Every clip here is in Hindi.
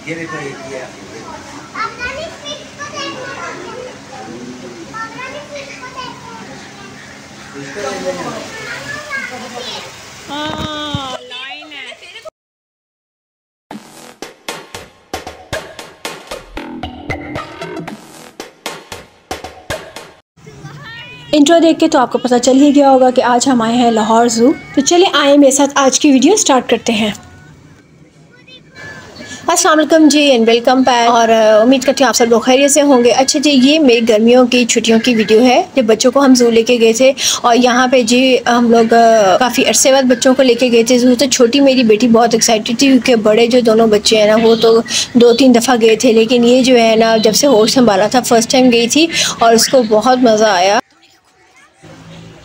ये देखो ये हाँ लाइन है। इंट्रो देख के तो आपको पता चल ही गया होगा कि आज हम आए हैं लाहौर ज़ू। तो चलिए आए मेरे साथ आज की वीडियो स्टार्ट करते हैं। अस्सलाम वालेकुम जी एंड वेलकम बैक। और उम्मीद करती हूँ आप सब लोग खैरियत से होंगे। अच्छा जी, ये मेरी गर्मियों की छुट्टियों की वीडियो है जब बच्चों को हम ज़ू लेके गए थे। और यहाँ पे जी हम लोग काफ़ी अरसे बाद बच्चों को लेके गए थे ज़ू। तो छोटी मेरी बेटी बहुत एक्साइटेड थी क्योंकि बड़े जो दोनों बच्चे हैं ना वो तो 2-3 दफ़ा गए थे, लेकिन ये जो है ना जब से होश संभाला था फर्स्ट टाइम गई थी और उसको बहुत मज़ा आया।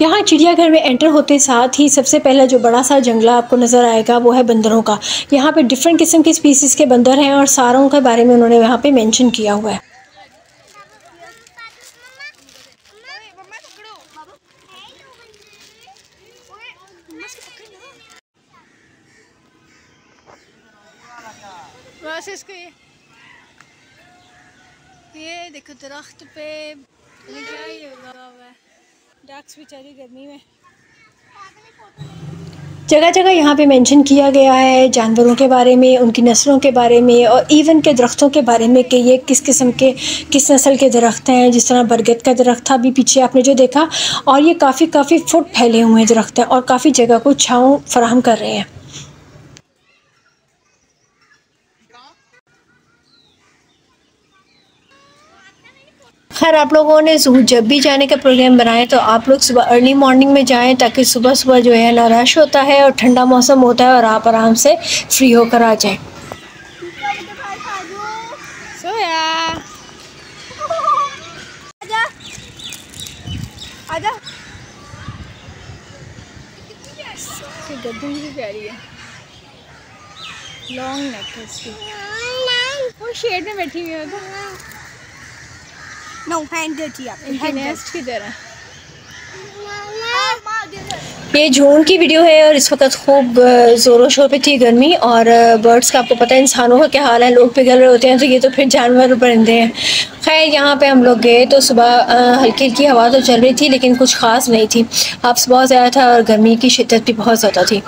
यहाँ चिड़ियाघर में एंटर होते साथ ही सबसे पहला जो बड़ा सा जंगला आपको नज़र आएगा वो है बंदरों का। यहाँ पे डिफरेंट किस्म के स्पीसीज के बंदर हैं और सारों के बारे में उन्होंने यहाँ पे मेंशन किया हुआ है। बस इसको ये देखो दरख्त पे क्या ये लगा हुआ है। डक्स बेचारी गर्मी में जगह जगह यहाँ पे मेंशन किया गया है जानवरों के बारे में, उनकी नस्लों के बारे में और इवन के दरख्तों के बारे में कि ये किस किस्म के किस नस्ल के दरख्त हैं। जिस तरह बरगद का दरख्त था अभी पीछे आपने जो देखा, और ये काफ़ी फुट फैले हुए दरख्त हैं और काफ़ी जगह को छाँव फराहम कर रहे हैं। खैर आप लोगों ने ज़ू जब भी जाने का प्रोग्राम बनाए तो आप लोग सुबह अर्ली मॉर्निंग में जाएं ताकि सुबह सुबह जो है ना रश होता है और ठंडा मौसम होता है और आप आराम से फ्री होकर आ जाएं। सोया आजा गद्दी भी प्यारी है, लॉन्ग नेक है इसकी। वो शेड में बैठी हुई है तो No, hand dirty up. इनकी नेस्ट की तरह। ये जून की वीडियो है और इस वक्त खूब ज़ोरों शोर पे थी गर्मी और बर्ड्स का आपको पता है इंसानों का क्या हाल है, लोग पिघल रहे होते हैं तो ये तो फिर जानवर परिंदे हैं। खैर यहाँ पे हम लोग गए तो सुबह हल्की हल्की हवा तो चल रही थी लेकिन कुछ ख़ास नहीं थी। हाफ्स बहुत ज़्यादा था और गर्मी की शिद्दत भी बहुत ज़्यादा थी।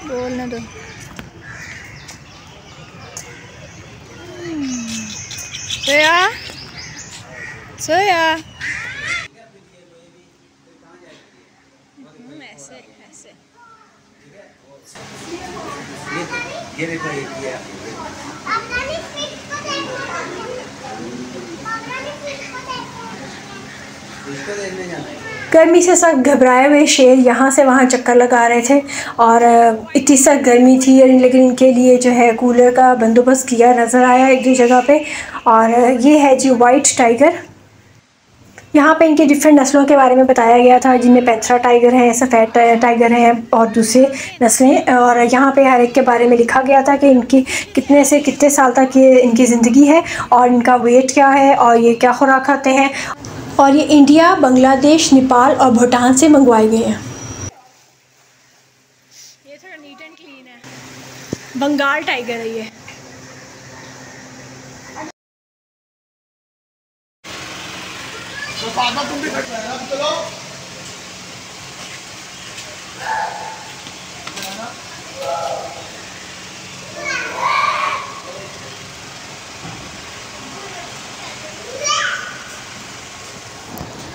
बोलना दो सोया सोया। ऐसे ऐसे ये देखो ये इसको देखने जाना है। गर्मी से सब घबराए हुए शेर यहाँ से वहाँ चक्कर लगा रहे थे और इतनी सख्त गर्मी थी लेकिन इनके लिए जो है कूलर का बंदोबस्त किया नज़र आया एक दो जगह पे। और ये है जी वाइट टाइगर। यहाँ पे इनके डिफरेंट नस्लों के बारे में बताया गया था जिनमें पैंथरा टाइगर है, सफ़ेद टाइगर है और दूसरे नस्लें। और यहाँ पे हर एक के बारे में लिखा गया था कि इनकी कितने से कितने साल तक ये इनकी ज़िंदगी है और इनका वेट क्या है और ये क्या खुराक खाते हैं। और ये इंडिया, बांग्लादेश, नेपाल और भूटान से मंगवाए गए हैं। ये थोड़ा नीट एंड क्लीन है। बंगाल टाइगर है ये। तुम भी चलो।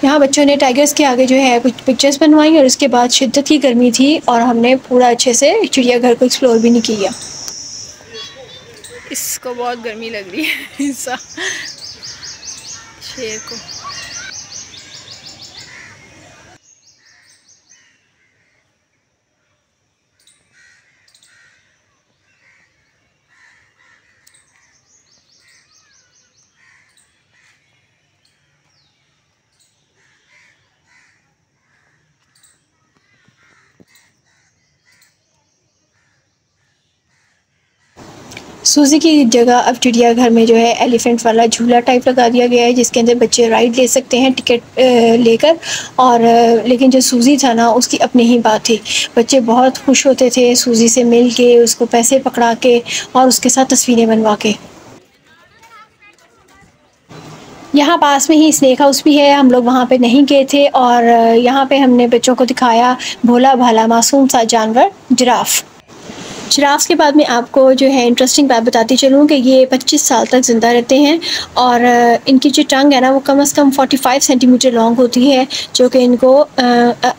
यहाँ बच्चों ने टाइगर्स के आगे जो है कुछ पिक्चर्स बनवाई और उसके बाद शिद्दत की गर्मी थी और हमने पूरा अच्छे से चिड़ियाघर को एक्सप्लोर भी नहीं किया। इसको बहुत गर्मी लग रही है शेर को। सूजी की जगह अब चिड़ियाघर में जो है एलिफेंट वाला झूला टाइप लगा दिया गया है, जिसके अंदर बच्चे राइड ले सकते हैं टिकट लेकर। और लेकिन जो सूजी था ना, उसकी अपनी ही बात थी। बच्चे बहुत खुश होते थे सूजी से मिल के, उसको पैसे पकड़ा के और उसके साथ तस्वीरें बनवा के। यहाँ पास में ही स्नेक हाउस भी है, हम लोग वहाँ पे नहीं गए थे। और यहाँ पे हमने बच्चों को दिखाया भोला भाला मासूम सा जानवर जिराफ। जिराफ के बाद में आपको जो है इंटरेस्टिंग बात बताती चलूँ कि ये 25 साल तक ज़िंदा रहते हैं। और इनकी जो टंग है ना, वो कम से कम 45 सेंटीमीटर लॉन्ग होती है, जो कि इनको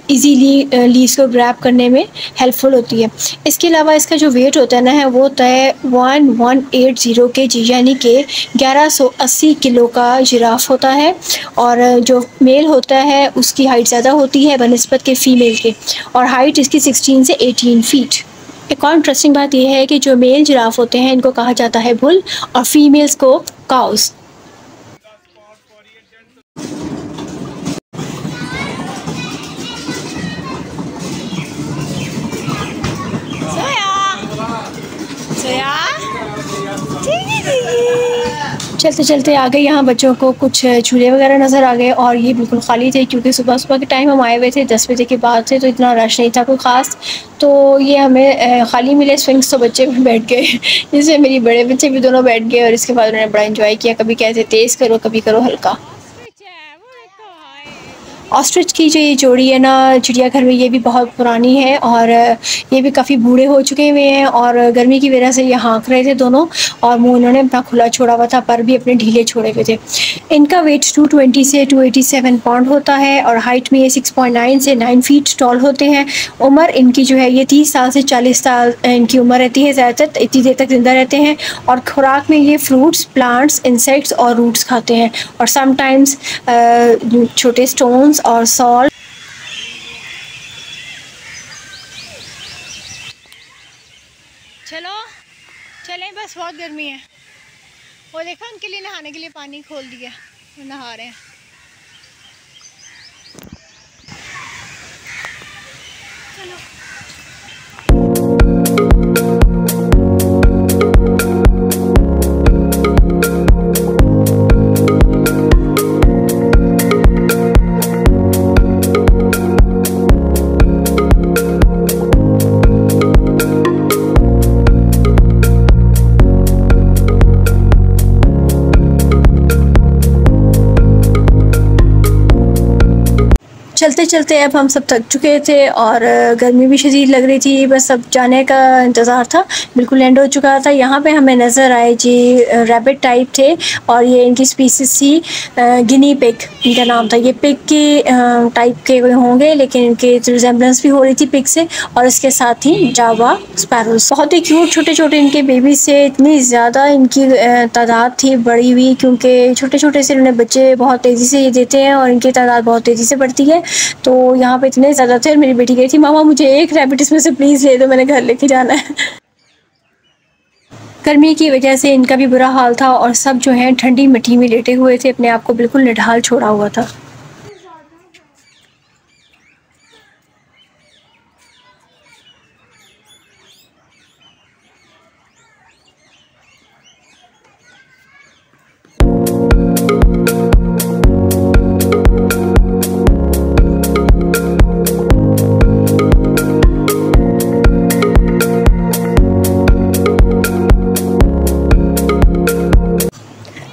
इजीली लीव्स को ग्रैब करने में हेल्पफुल होती है। इसके अलावा इसका जो वेट होता है ना, वो होता है 1180 kg, यानी कि 1180 किलो का जिराफ होता है। और जो मेल होता है उसकी हाइट ज़्यादा होती है बनिस्बत के फ़ीमेल के, और हाइट इसकी 16 से 18 फीट। एक और इंटरेस्टिंग बात यह है कि जो मेल जिराफ होते हैं इनको कहा जाता है बुल और फीमेल्स को काउस। चलते चलते आ गए, यहाँ बच्चों को कुछ झूले वगैरह नज़र आ गए और ये बिल्कुल खाली थे, क्योंकि सुबह सुबह के टाइम हम आए हुए थे 10 बजे के बाद से, तो इतना रश नहीं था कोई ख़ास। तो ये हमें खाली मिले स्विंग्स, तो बच्चे भी बैठ गए जिसमें मेरी बड़े बच्चे भी दोनों बैठ गए और इसके बाद उन्होंने बड़ा एंजॉय किया। कभी कहते तेज़ करो, कभी करो हल्का। ऑस्ट्रिच की जो ये जोड़ी है ना चिड़ियाघर में, ये भी बहुत पुरानी है और ये भी काफ़ी बूढ़े हो चुके हुए हैं और गर्मी की वजह से ये हाँक रहे थे दोनों, और मुंह इन्होंने अपना खुला छोड़ा हुआ था, पर भी अपने ढीले छोड़े हुए थे। इनका वेट 220 से 287 पाउंड होता है और हाइट में ये 6.9 से 9 फीट टॉल होते हैं। उम्र इनकी जो है ये 30 साल से 40 साल इनकी उम्र रहती है, ज़्यादातर इतनी देर तक ज़िंदा रहते हैं। और खुराक में ये फ्रूट्स, प्लांट्स, इंसेक्ट्स और रूट्स खाते हैं, और समटाइम्स छोटे स्टोन्स और सॉल्ट। चलो चलें, बस बहुत गर्मी है। वो देखा उनके लिए नहाने के लिए पानी खोल दिया, वो नहा रहे हैं। चलो चलते चलते अब हम सब थक चुके थे और गर्मी भी शदीद लग रही थी, बस अब जाने का इंतज़ार था। बिल्कुल एंड हो चुका था। यहाँ पे हमें नज़र आए जी रैबिट टाइप थे, और ये इनकी स्पीसीज थी गिनी पिग, इनका नाम था। ये पिग के टाइप के होंगे, लेकिन इनके रिजेम्बलेंस भी हो रही थी पिग से। और इसके साथ ही जावा स्पैरोस, बहुत ही क्यूट छोटे छोटे इनके बेबी से। इतनी ज़्यादा इनकी तादाद थी बढ़ी हुई, क्योंकि छोटे छोटे से इन्होंने बच्चे बहुत तेज़ी से ये देते हैं और इनकी तादाद बहुत तेज़ी से बढ़ती है। तो यहाँ पे इतने ज़्यादा थे और मेरी बेटी गई थी, मामा मुझे एक रैबिट इसमें से प्लीज़ ले दो, मैंने घर लेके जाना है। गर्मी की वजह से इनका भी बुरा हाल था और सब जो है ठंडी मिट्टी में लेटे हुए थे, अपने आप को बिल्कुल निढाल छोड़ा हुआ था।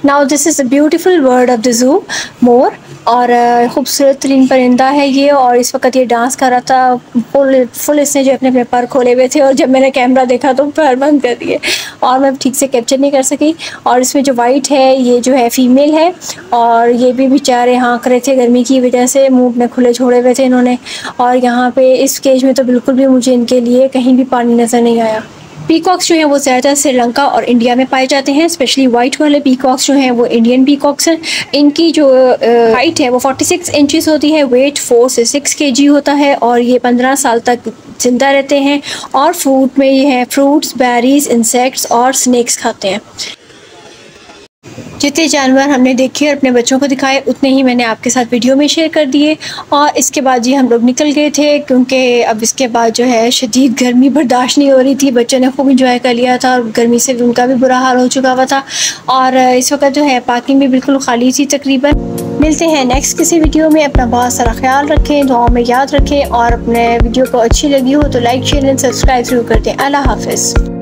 Now this is the beautiful bird of the zoo, मोर। और ख़ूबसूरत तरीन परिंदा है ये, और इस वक्त ये डांस कर रहा था फुल इसने जो अपने पर खोले हुए थे, और जब मैंने कैमरा देखा तो पर बंद कर दिए और मैं ठीक से कैप्चर नहीं कर सकी। और इसमें जो वाइट है ये जो है फ़ीमेल है, और ये भी बेचारे हाँक रहे थे गर्मी की वजह से, मुँह अपने खुले छोड़े हुए थे इन्होंने। और यहाँ पे इस केज में तो बिल्कुल भी मुझे इनके लिए कहीं भी पानी नज़र नहीं आया। पीकॉक्स जो हैं वो ज़्यादातर श्रीलंका और इंडिया में पाए जाते हैं, स्पेशली वाइट वाले पीकॉक्स जो हैं वो इंडियन पीकॉक्स हैं। इनकी जो हाइट है वो 46 इंचेस होती है, वेट 4 से 6 kg होता है, और ये 15 साल तक ज़िंदा रहते हैं। और फूड में ये है फ्रूट्स, बेरीज, इंसेक्ट्स और स्नैक्स खाते हैं। जितने जानवर हमने देखे और अपने बच्चों को दिखाए उतने ही मैंने आपके साथ वीडियो में शेयर कर दिए। और इसके बाद जी हम लोग निकल गए थे, क्योंकि अब इसके बाद जो है शदीद गर्मी बर्दाश्त नहीं हो रही थी। बच्चों ने खूब इंजॉय कर लिया था और गर्मी से उनका भी बुरा हाल हो चुका हुआ था। और इस वक्त जो है पार्किंग भी बिल्कुल खाली थी तकरीबन। मिलते हैं नेक्स्ट किसी वीडियो में। अपना बहुत सारा ख्याल रखें, दुआओं में याद रखें, और अपने वीडियो को अच्छी लगी हो तो लाइक शेयर एंड सब्सक्राइब जरूर कर दें। अल्लाह हाफ़िज़।